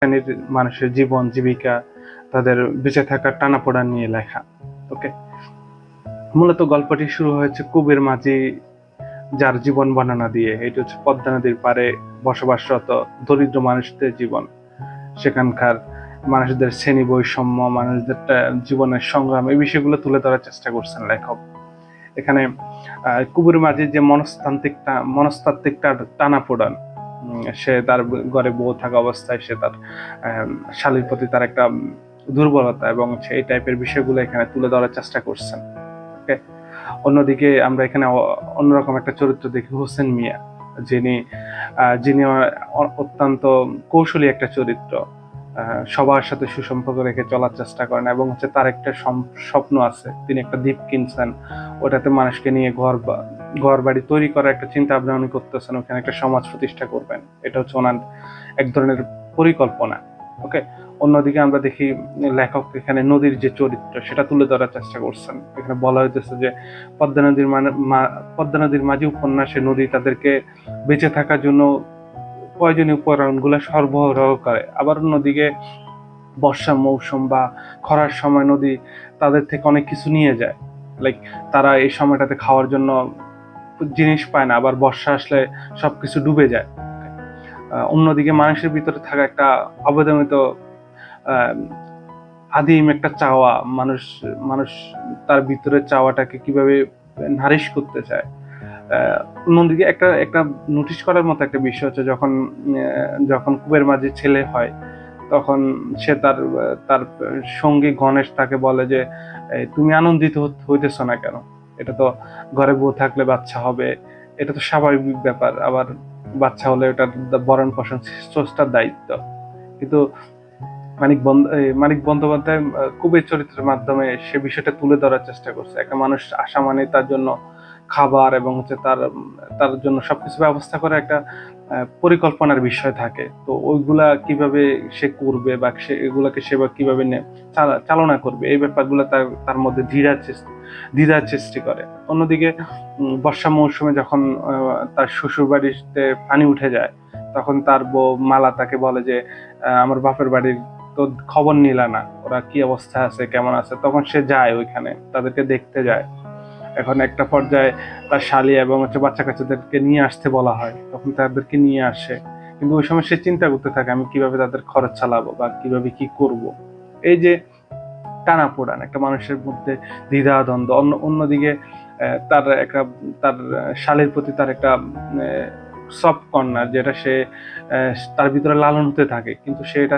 শ্রেণীর মানুষের জীবন জীবিকা, তাদের বেঁচে থাকার টানাপোড়েন নিয়ে লেখা। ওকে, মূলত গল্পটি শুরু হয়েছে কুবের মাঝি যার জীবন বর্ণনা দিয়ে। এটি হচ্ছে পদ্মা নদীর পাড়ে বসবাসরত দরিদ্র মানুষদের জীবন, সেখানকার মানুষদের শ্রেণী বৈষম্য, মানুষদের জীবনের সংগ্রাম, এই বিষয়গুলো তুলে ধরার চেষ্টা করছেন লেখক। এখানে কুবের মাঝির যে মনস্তাত্ত্বিক টানাপোড়েন, সে তার ঘরে বউ থাকা অবস্থায় সে তার শালীর প্রতি তার একটা দুর্বলতা এবং এই টাইপের বিষয়গুলো এখানে তুলে ধরার চেষ্টা করছেন। ওকে, অন্যদিকে আমরা এখানে অন্যরকম একটা চরিত্র দেখি, হোসেন মিয়া, যিনি যিনি অত্যন্ত কৌশলী একটা চরিত্র, সবার সাথে সুসম্পর্ক রেখে চলার চেষ্টা করেন এবং তার একটা স্বপ্ন আছে, তিনি একটা দ্বীপ কিনছেন, ওটাতে মানুষকে নিয়ে ঘর বাড়ি তৈরি করার একটা চিন্তা ভাবনা উনি করতেছেন, ওখানে একটা সমাজ প্রতিষ্ঠা করবেন। এটা হচ্ছে ওনার এক ধরনের পরিকল্পনা। ওকে, অন্যদিকে আমরা দেখি লেখক এখানে নদীর যে চরিত্র সেটা তুলে ধরার চেষ্টা করছেন। এখানে বলা হইতেছে যে পদ্মা নদীর মাঝি উপন্যাসে নদী তাদেরকে বেঁচে থাকার জন্য প্রয়োজনীয় উপাদানগুলো সরবরাহ করে। আবার অন্যদিকে বর্ষা মৌসুম বা খরার সময় নদী তাদের থেকে অনেক কিছু নিয়ে যায়। লাইক তারা এই সময়টাতে খাওয়ার জন্য জিনিস পায় না, আবার বর্ষা আসলে সবকিছু ডুবে যায়। অন্যদিকে মানুষের ভিতরে থাকা একটা অবদমিত আদিম একটা চাওয়া, মানুষ মানুষ তার ভিতরে চাওয়াটাকে কিভাবে নারিশ করতে চায়। অন্যদিকে একটা একটা নোটিশ করার মতো একটা বিষয় হচ্ছে, যখন কুবের মাঝি ছেলে হয় তখন সে তার সঙ্গী গণেশ তাকে বলে যে তুমি আনন্দিত হইতেছ না কেন, এটা তো ঘরে বউ থাকলে বাচ্চা হবে, এটা তো স্বাভাবিক ব্যাপার, আবার বাচ্চা হলে ওটার ভরণ পোষণ স্রষ্টার দায়িত্ব। কিন্তু মানিক বন্দ্যোপাধ্যায় কুবের চরিত্রের মাধ্যমে সে বিষয়টা তুলে ধরার চেষ্টা করছে। একটা মানুষ আসা মানে তার জন্য খাবার এবং তার জন্য সবকিছু ব্যবস্থা করে একটা পরিকল্পনার বিষয় থাকে। তো ওইগুলা কিভাবে সে করবে বা সে এগুলাকে সে কিভাবে চালনা করবে, এই ব্যাপারগুলো তার মধ্যে দ্বিধার সৃষ্টি করে। অন্যদিকে বর্ষা মৌসুমে যখন তার শ্বশুর বাড়িতে পানি উঠে যায়, তখন তার বউ মালা তাকে বলে যে আমার বাপের বাড়ির তো খবর নিলা না, ওরা কি অবস্থা আছে কেমন আছে। তখন সে যায় ওইখানে, তাদেরকে দেখতে যায়। এখন একটা পর্যায়ে তার শালী এবং বাচ্চা কাচ্চাদেরকে নিয়ে আসতে বলা হয়, তখন তাদেরকে নিয়ে আসে। কিন্তু ওই সময় সে চিন্তা করতে থাকে আমি কিভাবে তাদের খরচ চালাবো বা কিভাবে কি করব। এই যে টানাপোড়েন একটা মানুষের মধ্যে, দ্বিধাদ্বন্দ্ব। অন্যদিকে তার শালীর প্রতি তার একটা সফট কর্নার, যেটা সে তার ভিতরে লালন হতে থাকে, কিন্তু সে এটা